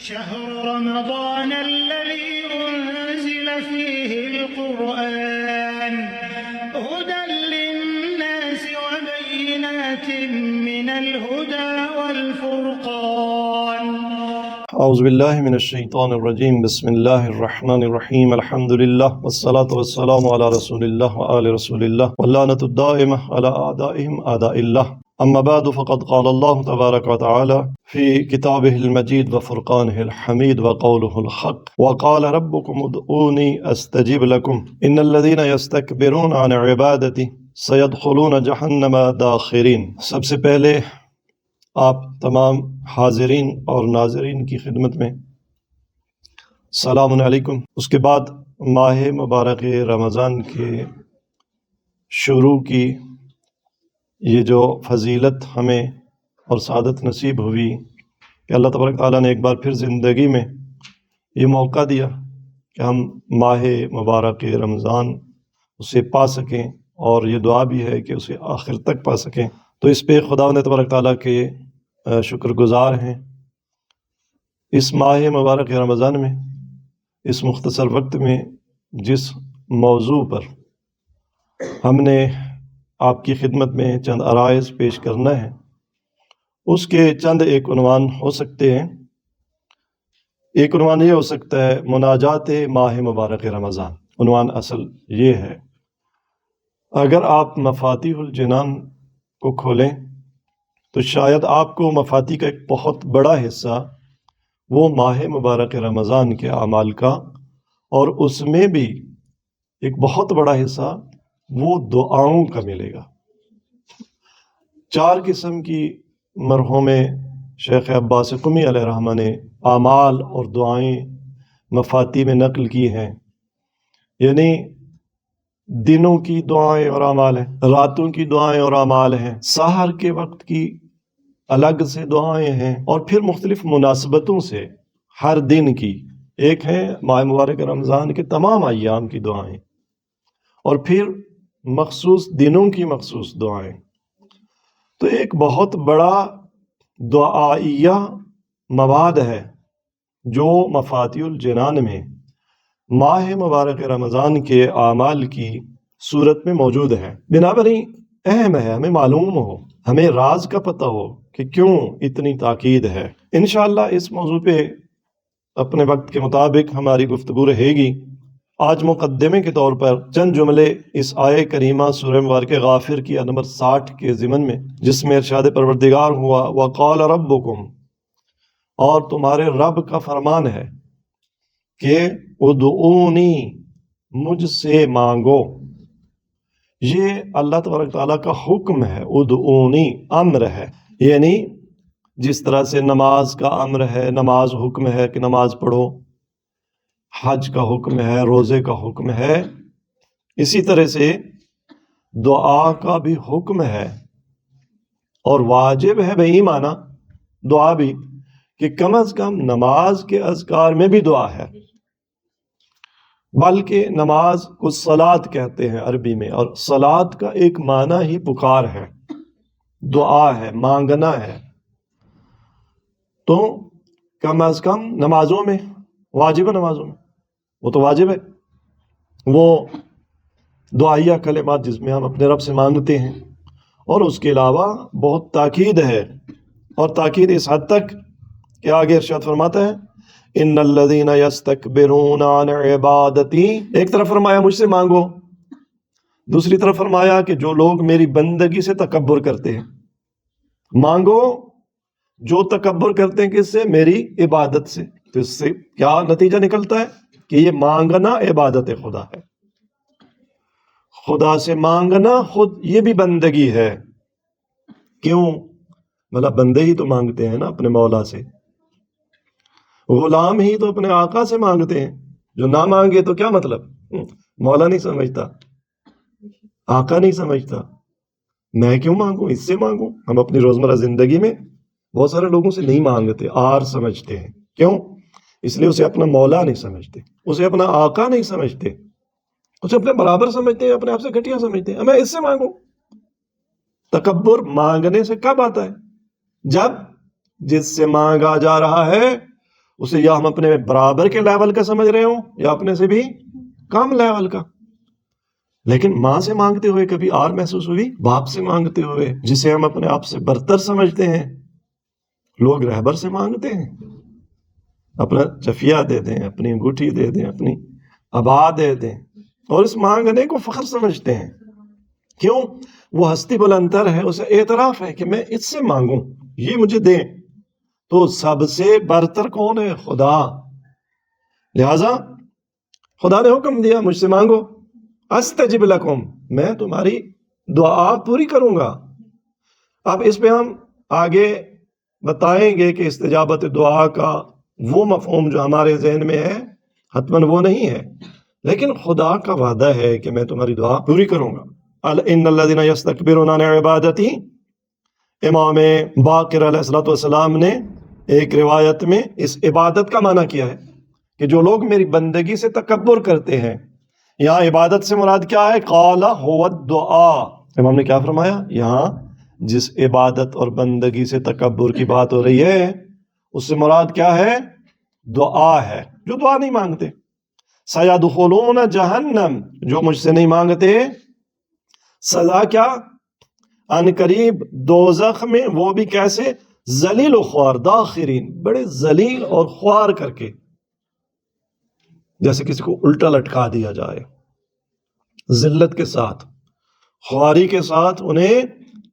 شهر رمضان الذي أنزل فيه القرآن هدى للناس وبينات من الهدى والفرقان. اعوذ باللہ من الشیطان الرجیم، بسم اللہ الرحمن الرحیم، الحمدللہ والصلاة والسلام علی رسول اللہ وآل رسول اللہ واللعنۃ الدائمہ علی اعدائہم اعداء اللہ، اما بعد فقد قال اللہ تبارک وتعالی فی کتابہ المجید وفرقانہ الحمید وقولہ الحق وقال ربکم ادعونی استجب لکم ان الذین یستکبرون عن عبادتی سیدخلون جہنم داخرین۔ سب سے پہلے آپ تمام حاضرین اور ناظرین کی خدمت میں السلام علیکم۔ اس کے بعد ماہ مبارک رمضان کے شروع کی یہ جو فضیلت ہمیں اور سعادت نصیب ہوئی کہ اللہ تبارک تعالیٰ نے ایک بار پھر زندگی میں یہ موقع دیا کہ ہم ماہ مبارک رمضان اسے پا سکیں، اور یہ دعا بھی ہے کہ اسے آخر تک پا سکیں۔ تو اس پہ خداوند تبارک تعالیٰ کے شکر گزار ہیں۔ اس ماہ مبارک رمضان میں اس مختصر وقت میں جس موضوع پر ہم نے آپ کی خدمت میں چند عرائض پیش کرنا ہے، اس کے چند ایک عنوان ہو سکتے ہیں۔ ایک عنوان یہ ہو سکتا ہے مناجات ماہ مبارک رمضان۔ عنوان اصل یہ ہے، اگر آپ مفاتیح الجنان کو کھولیں تو شاید آپ کو مفاتیح کا ایک بہت بڑا حصہ وہ ماہ مبارک رمضان کے اعمال کا، اور اس میں بھی ایک بہت بڑا حصہ وہ دعاؤں کا ملے گا۔ 4 قسم کی مرحوم شیخ عباس قمی علیہ الرحمہ نے اعمال اور دعائیں مفاتیح میں نقل کی ہیں، یعنی دنوں کی دعائیں اور اعمال ہیں، راتوں کی دعائیں اور اعمال ہیں، سحر کے وقت کی الگ سے دعائیں ہیں، اور پھر مختلف مناسبتوں سے ہر دن کی ایک ہیں ماہ مبارک رمضان کے تمام ایام کی دعائیں، اور پھر مخصوص دنوں کی مخصوص دعائیں۔ تو ایک بہت بڑا دعائیہ مواد ہے جو مفاتیح الجنان میں ماہ مبارک رمضان کے اعمال کی صورت میں موجود ہے۔ بنابراین اہم ہے ہمیں معلوم ہو، ہمیں راز کا پتہ ہو کہ کیوں اتنی تاکید ہے۔ انشاءاللہ اس موضوع پہ اپنے وقت کے مطابق ہماری گفتگو رہے گی۔ آج مقدمے کے طور پر چند جملے اس آیہ کریمہ سورہ مبارکہ غافر کی نمبر 60 کے ضمن میں، جس میں ارشاد پروردگار ہوا وَقَالَ رَبُّكُمْ، اور تمہارے رب کا فرمان ہے کہ ادعونی، مجھ سے مانگو۔ یہ اللہ تبارک تعالیٰ کا حکم ہے، ادعونی امر ہے، یعنی جس طرح سے نماز کا امر ہے، نماز حکم ہے کہ نماز پڑھو، حج کا حکم ہے، روزے کا حکم ہے، اسی طرح سے دعا کا بھی حکم ہے، اور واجب ہے بہی معنی دعا بھی کہ کم از کم نماز کے اذکار میں بھی دعا ہے، بلکہ نماز کو صلاۃ کہتے ہیں عربی میں، اور صلاۃ کا ایک معنی ہی پکار ہے، دعا ہے، مانگنا ہے۔ تو کم از کم نمازوں میں، واجب نمازوں میں وہ تو واجب ہے، وہ دعائیہ کلمات جس میں ہم اپنے رب سے مانگتے ہیں، اور اس کے علاوہ بہت تاکید ہے، اور تاکید اس حد تک کہ آگے ارشاد فرماتا ہے ان الذین یستکبرون عن عبادتی، ایک طرف فرمایا مجھ سے مانگو، دوسری طرف فرمایا کہ جو لوگ میری بندگی سے تکبر کرتے ہیں، مانگو جو تکبر کرتے ہیں کس سے؟ میری عبادت سے۔ تو اس سے کیا نتیجہ نکلتا ہے کہ یہ مانگنا عبادت خدا ہے، خدا سے مانگنا خود یہ بھی بندگی ہے۔ کیوں؟ مطلب بندے ہی تو مانگتے ہیں نا اپنے مولا سے، غلام ہی تو اپنے آقا سے مانگتے ہیں، جو نہ مانگے تو کیا مطلب؟ مولا نہیں سمجھتا، آقا نہیں سمجھتا، میں کیوں مانگوں، اس سے مانگوں۔ ہم اپنی روزمرہ زندگی میں بہت سارے لوگوں سے نہیں مانگتے، آر سمجھتے ہیں۔ کیوں؟ اس لیے اسے اپنا مولا نہیں سمجھتے، اسے اپنا آقا نہیں سمجھتے، اسے اپنے برابر سمجھتے ہیں، اپنے آپ سے گھٹیا سمجھتے ہیں، میں اس سے مانگوں۔ تکبر مانگنے سے کب آتا ہے؟ جب جس سے مانگا جا رہا ہے اسے یا ہم اپنے برابر کے لیول کا سمجھ رہے ہوں یا اپنے سے بھی کم لیول کا. لیکن ماں سے مانگتے ہوئے کبھی آر محسوس ہوئی؟ باپ سے مانگتے ہوئے جسے ہم اپنے آپ سے برتر سمجھتے ہیں. لوگ رہبر سے مانگتے ہیں، اپنا چفیہ دے دیں، اپنی انگوٹھی دے دیں، اپنی ابا دے دیں، اور اس مانگنے کو فخر سمجھتے ہیں. کیوں؟ وہ ہستی بلندر ہے، اسے اعتراف ہے کہ میں اس سے مانگوں یہ مجھے دیں. تو سب سے برتر کون ہے؟ خدا. لہذا خدا نے حکم دیا مجھ سے مانگو، استجب لکم، میں تمہاری دعا پوری کروں گا. اب اس پہ ہم آگے بتائیں گے کہ استجابت دعا کا وہ مفہوم جو ہمارے ذہن میں ہے حتماً وہ نہیں ہے، لیکن خدا کا وعدہ ہے کہ میں تمہاری دعا پوری کروں گا. ان الذین یستکبرون عن عبادتی، امام باقر علیہ السلام نے ایک روایت میں اس عبادت کا معنی کیا ہے کہ جو لوگ میری بندگی سے تکبر کرتے ہیں. یہاں عبادت سے مراد کیا ہے؟ قال هو الدعاء. امام نے کیا فرمایا؟ یہاں جس عبادت اور بندگی سے تکبر کی بات ہو رہی ہے اس سے مراد کیا ہے؟ دعا ہے. جو دعا نہیں مانگتے. سیدخلون جہنم، جو مجھ سے نہیں مانگتے سزا کیا؟ ان قریب دوزخ میں، وہ بھی کیسے؟ ذلیل و خوار، داخرین، بڑے ذلیل اور خوار کر کے، جیسے کسی کو الٹا لٹکا دیا جائے، ذلت کے ساتھ، خواری کے ساتھ انہیں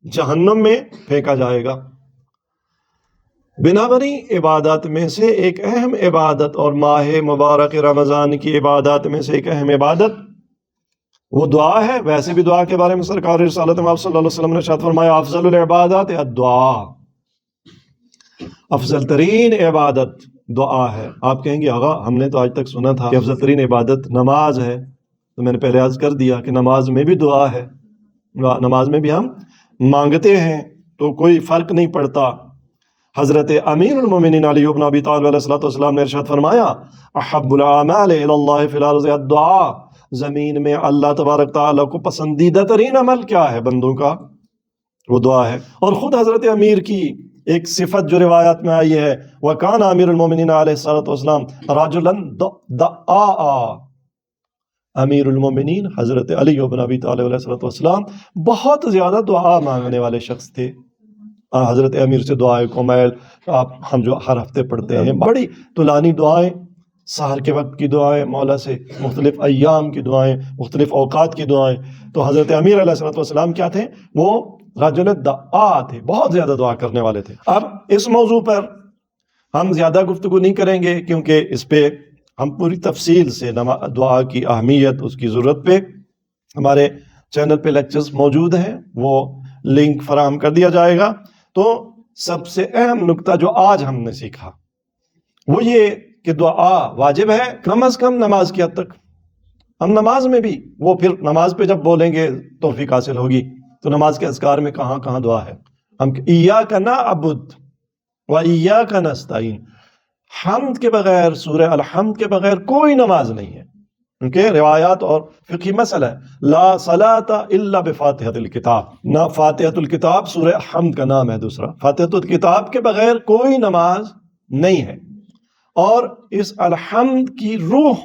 جہنم میں پھینکا جائے گا. بنابری عبادات میں سے ایک اہم عبادت اور ماہ مبارک رمضان کی عبادات میں سے ایک اہم عبادت وہ دعا ہے. ویسے بھی دعا کے بارے میں سرکار رسالت میں آپ صلی اللہ علیہ وسلم نے ارشاد فرمایا افضل العبادات الدعا، افضل ترین عبادت دعا ہے. آپ کہیں گے آغا ہم نے تو آج تک سنا تھا کہ افضل ترین عبادت نماز ہے، تو میں نے پہلے عرض کر دیا کہ نماز میں بھی دعا ہے، نماز میں بھی ہم مانگتے ہیں، تو کوئی فرق نہیں پڑتا. حضرت امیر المومنین علی بن ابی طالب علیہ السلام نے ارشاد فرمایا احب الاعمال الی اللہ فی الارض الدعاء، زمین میں اللہ تبارک تعالیٰ کو پسندیدہ ترین عمل کیا ہے بندوں کا؟ وہ دعا ہے. اور خود حضرت امیر کی ایک صفت جو روایات میں آئی ہے وَكَانَ امیر المومنین علیہ السلام رَجُلًا دعاء، امیر المومنین حضرت علی بن ابی طالب علیہ السلام بہت زیادہ دعا مانگنے والے شخص تھے. حضرت امیر سے دعائے کومیل ہم جو ہر ہفتے پڑھتے ہیں، بڑی طولانی دعائیں، سحر کے وقت کی دعائیں، مولا سے مختلف ایام کی دعائیں، مختلف اوقات کی دعائیں. تو حضرت امیر علیہ السلام کیا تھے؟ وہ رجل دعا تھے، بہت زیادہ دعا کرنے والے تھے. اب اس موضوع پر ہم زیادہ گفتگو نہیں کریں گے کیونکہ اس پہ ہم پوری تفصیل سے دعا کی اہمیت، اس کی ضرورت پہ ہمارے چینل پہ لیکچرز موجود ہیں، وہ لنک فراہم کر دیا جائے گا. تو سب سے اہم نکتہ جو آج ہم نے سیکھا وہ یہ کہ دعا واجب ہے کم از کم نماز کی حد تک. ہم نماز میں بھی، وہ پھر نماز پہ جب بولیں گے توفیق حاصل ہوگی، تو نماز کے اذکار میں کہاں کہاں دعا ہے. ہم ایاک نعبد و ایاک نستعین، حمد کے بغیر، سورہ الحمد کے بغیر کوئی نماز نہیں ہے. کیونکہ روایات اور فقہی مسئلہ ہے لا صلاۃ الا بفاتحۃ الکتاب، نہ فاتحۃ الکتاب سورہ حمد کا نام ہے دوسرا، فاتحۃ الکتاب کے بغیر کوئی نماز نہیں ہے. اور اس الحمد کی روح،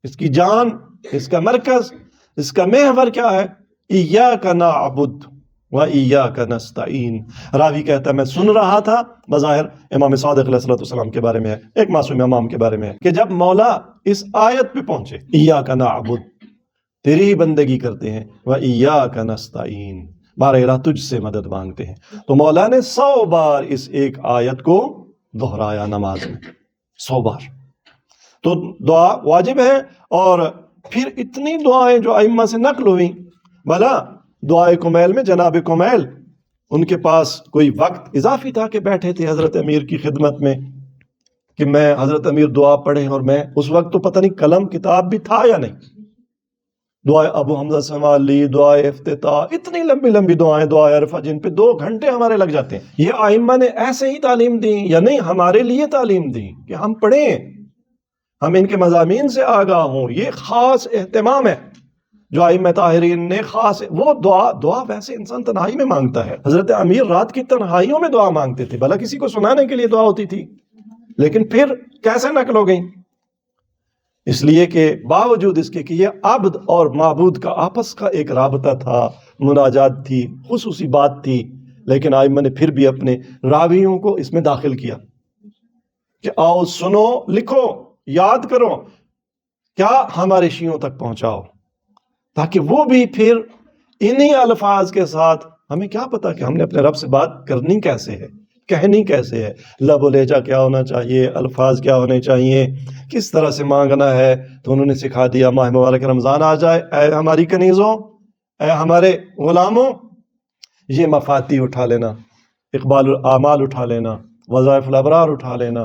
اس کی جان، اس کا مرکز، اس کا محور کیا ہے؟ ایاک نعبد و ایاک نستعین. راوی کہتا ہے میں سن رہا تھا، بظاہر امام صادق علیہ السلام کے بارے میں ہے، ایک معصوم امام کے بارے میں ہے، کہ جب مولا اس آیت پہ پہنچے ایاک نعبد، تیری بندگی کرتے ہیں، و ایاک نستعین، بار الہ تجھ سے مدد مانگتے ہیں، تو مولا نے 100 بار اس ایک آیت کو دہرایا نماز میں، 100 بار. تو دعا واجب ہے. اور پھر اتنی دعائیں جو ائمہ سے نقل ہوئیں، بھلا دعائے کمیل میں جناب کمیل ان کے پاس کوئی وقت اضافی تھا کہ بیٹھے تھے حضرت امیر کی خدمت میں کہ میں حضرت امیر دعا پڑھیں، اور میں اس وقت تو پتہ نہیں قلم کتاب بھی تھا یا نہیں. دعائے ابو حمزہ سمالی، دعائے افتتاح، اتنی لمبی لمبی دعائیں، دعائے عرفہ، جن پہ 2 گھنٹے ہمارے لگ جاتے ہیں. یہ ائمہ نے ایسے ہی تعلیم دی یا نہیں؟ ہمارے لیے تعلیم دی کہ ہم پڑھیں، ہم ان کے مضامین سے آگاہ ہوں. یہ خاص اہتمام ہے جو ائمہ طاہرین نے خاص. وہ دعا ویسے انسان تنہائی میں مانگتا ہے. حضرت امیر رات کی تنہائیوں میں دعا مانگتے تھے، بھلا کسی کو سنانے کے لیے دعا ہوتی تھی؟ لیکن پھر کیسے نقل ہو گئیں؟ اس لیے کہ باوجود اس کے کہ یہ عبد اور معبود کا آپس کا ایک رابطہ تھا، مناجات تھی، خصوصی بات تھی، لیکن آئمہ نے پھر بھی اپنے راویوں کو اس میں داخل کیا کہ آؤ سنو، لکھو، یاد کرو، کیا ہمارے شیعوں تک پہنچاؤ، تاکہ وہ بھی پھر انہی الفاظ کے ساتھ، ہمیں کیا پتا کہ ہم نے اپنے رب سے بات کرنی کیسے ہے، کہنی کیسے ہے، لب و لہجہ کیا ہونا چاہیے، الفاظ کیا ہونے چاہیے، کس طرح سے مانگنا ہے، تو انہوں نے سکھا دیا۔ ماہ مبارک رمضان آ جائے، اے ہماری کنیزوں، اے ہمارے غلاموں، یہ مفاتیح اٹھا لینا، اقبال الاعمال اٹھا لینا، وظائف الابرار اٹھا لینا،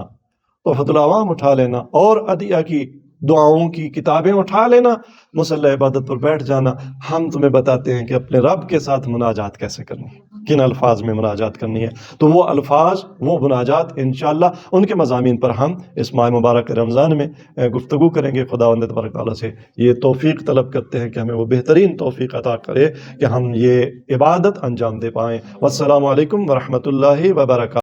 تحفۃ العوام اٹھا لینا، اور عدیہ کی دعاؤں کی کتابیں اٹھا لینا، مصلی عبادت پر بیٹھ جانا۔ ہم تمہیں بتاتے ہیں کہ اپنے رب کے ساتھ مناجات کیسے کرنی ہے، کن الفاظ میں مناجات کرنی ہے۔ تو وہ الفاظ، وہ مناجات انشاءاللہ ان کے مضامین پر ہم اس ماہ مبارک رمضان میں گفتگو کریں گے۔ خداوند تبارک تعالیٰ سے یہ توفیق طلب کرتے ہیں کہ ہمیں وہ بہترین توفیق عطا کرے کہ ہم یہ عبادت انجام دے پائیں۔ والسلام علیکم ورحمۃ اللہ وبرکاتہ۔